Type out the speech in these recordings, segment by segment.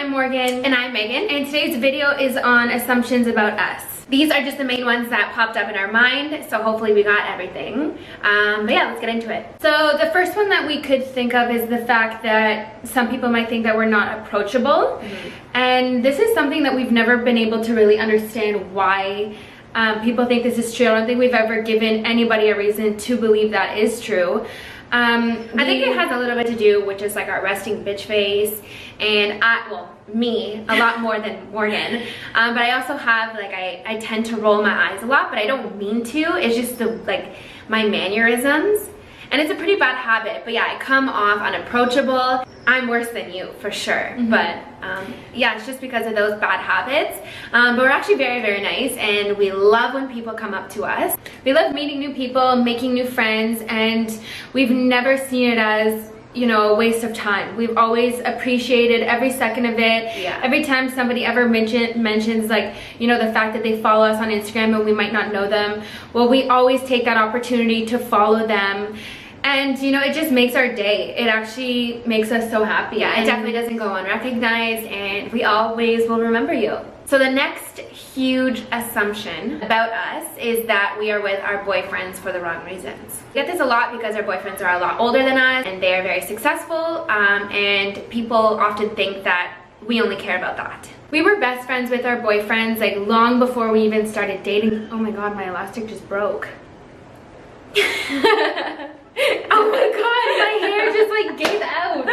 I'm Morgan. And I'm Megan. And today's video is on assumptions about us. These are just the main ones that popped up in our mind, so hopefully we got everything. But yeah, let's get into it. So the first one that we could think of is the fact that some people might think that we're not approachable. And this is something that we've never been able to really understand why people think this is true. I don't think we've ever given anybody a reason to believe that is true. I think it has a little bit to do with just like our resting bitch face, and me a lot more than Morgan, but I also have like I tend to roll my eyes a lot, but I don't mean to. It's just my mannerisms, and it's a pretty bad habit. But yeah, I come off unapproachable. I'm worse than you for sure, but yeah, it's just because of those bad habits. But we're actually very, very nice, and we love when people come up to us. We love meeting new people, making new friends, and we've never seen it as, you know, a waste of time. We've always appreciated every second of it. Yeah. Every time somebody ever mentions like, you know, the fact that they follow us on Instagram and we might not know them, well, we always take that opportunity to follow them. And you know, it just makes our day. It actually makes us so happy. Yeah, it definitely doesn't go unrecognized, and we always will remember you. So the next huge assumption about us is that we are with our boyfriends for the wrong reasons. We get this a lot because our boyfriends are a lot older than us and they are very successful, and people often think that we only care about that. We were best friends with our boyfriends like long before we even started dating. Oh my god, my elastic just broke. Oh my god, my hair just like gave out.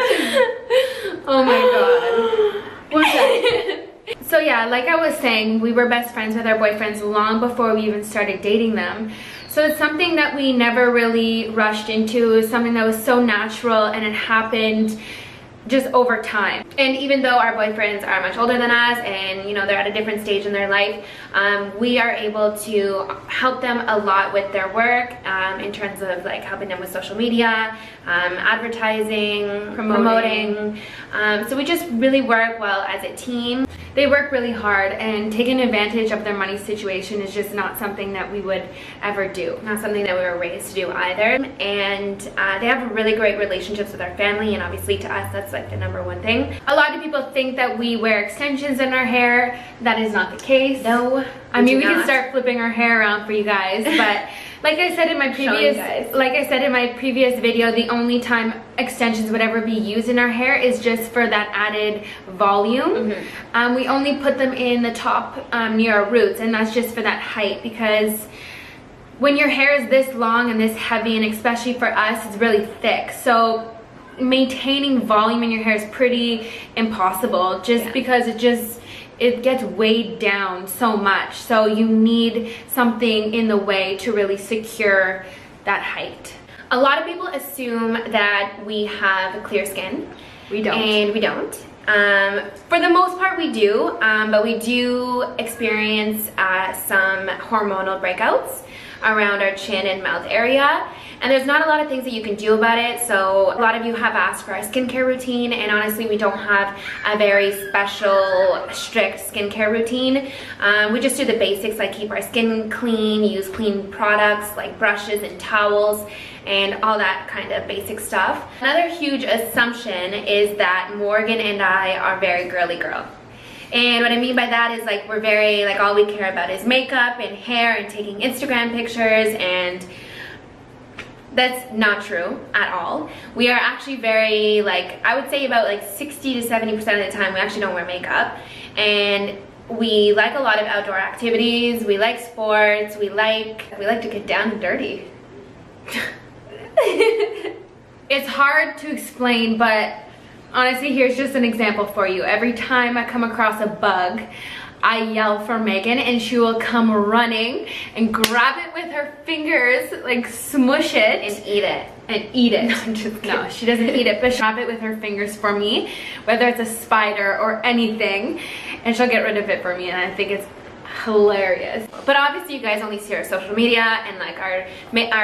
Oh my god. What's that? So yeah, like I was saying, we were best friends with our boyfriends long before we even started dating them. So it's something that we never really rushed into. It was something that was so natural, and it happened just over time. And even though our boyfriends are much older than us, and you know, they're at a different stage in their life, we are able to help them a lot with their work, in terms of like helping them with social media, advertising, promoting. So we just really work well as a team. They work really hard, and taking advantage of their money situation is just not something that we would ever do. Not something that we were raised to do either. And they have really great relationships with our family, and obviously to us that's like the #1 thing. A lot of people think that we wear extensions in our hair. That is not the case. No, I mean, we can start flipping our hair around for you guys, but like I said in my previous video, the only time extensions would ever be used in our hair is just for that added volume. We only put them in the top near our roots, and that's just for that height, because when your hair is this long and this heavy, and especially for us, it's really thick, so maintaining volume in your hair is pretty impossible, just because it gets weighed down so much. So you need something in the way to really secure that height. A lot of people assume that we have clear skin. We don't. And we don't. For the most part we do, but we do experience some hormonal breakouts around our chin and mouth area, and there's not a lot of things that you can do about it. So a lot of you have asked for our skincare routine, and honestly we don't have a very special strict skincare routine. We just do the basics, like keep our skin clean, use clean products like brushes and towels and all that kind of basic stuff. Another huge assumption is that Morgan and I are very girly girl. And what I mean by that is like we're very, like all we care about is makeup and hair and taking Instagram pictures, and that's not true at all. We are actually very, like, I would say about like 60 to 70% of the time we actually don't wear makeup, and we like a lot of outdoor activities, we like sports, we like to get down and dirty. It's hard to explain, but honestly, here's just an example for you. Every time I come across a bug, I yell for Megan, and she will come running and grab it with her fingers, like smush it and eat it. No, I'm just kidding. No, she doesn't eat it, but she'll grab it with her fingers for me, whether it's a spider or anything, and she'll get rid of it for me, and I think it's hilarious. But obviously you guys only see our social media and like our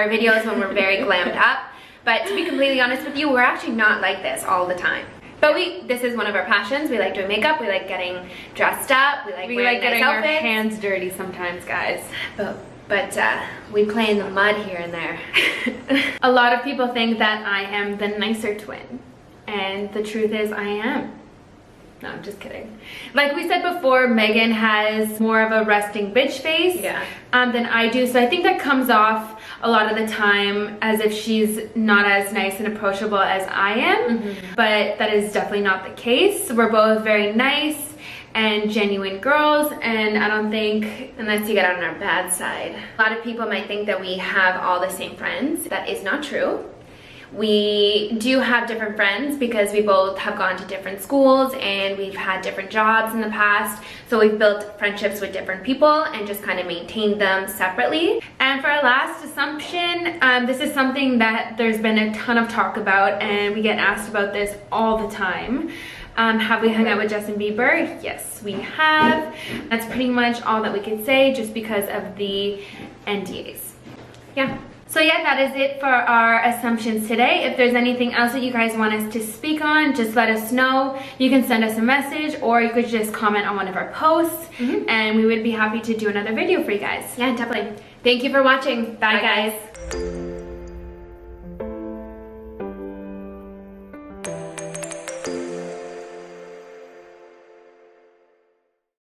videos when we're very glammed up. But to be completely honest with you, we're actually not like this all the time. But this is one of our passions. We like doing makeup, we like getting dressed up, we like getting our hands dirty sometimes, guys. But we play in the mud here and there. A lot of people think that I am the nicer twin, and the truth is I am. No, I'm just kidding. Like we said before, Megan has more of a resting bitch face than I do. So I think that comes off a lot of the time as if she's not as nice and approachable as I am. But that is definitely not the case. We're both very nice and genuine girls, and I don't think, unless you get on our bad side. A lot of people might think that we have all the same friends. That is not true. We do have different friends because we both have gone to different schools and we've had different jobs in the past. So we've built friendships with different people and just kind of maintained them separately. And for our last assumption, this is something that there's been a ton of talk about, and we get asked about this all the time. Have we hung out with Justin Bieber? Yes, we have. That's pretty much all that we could say just because of the NDAs. Yeah. So yeah, that is it for our assumptions today. If there's anything else that you guys want us to speak on, just let us know. You can send us a message, or you could just comment on one of our posts, and we would be happy to do another video for you guys. Yeah, definitely. Thank you for watching. Bye guys.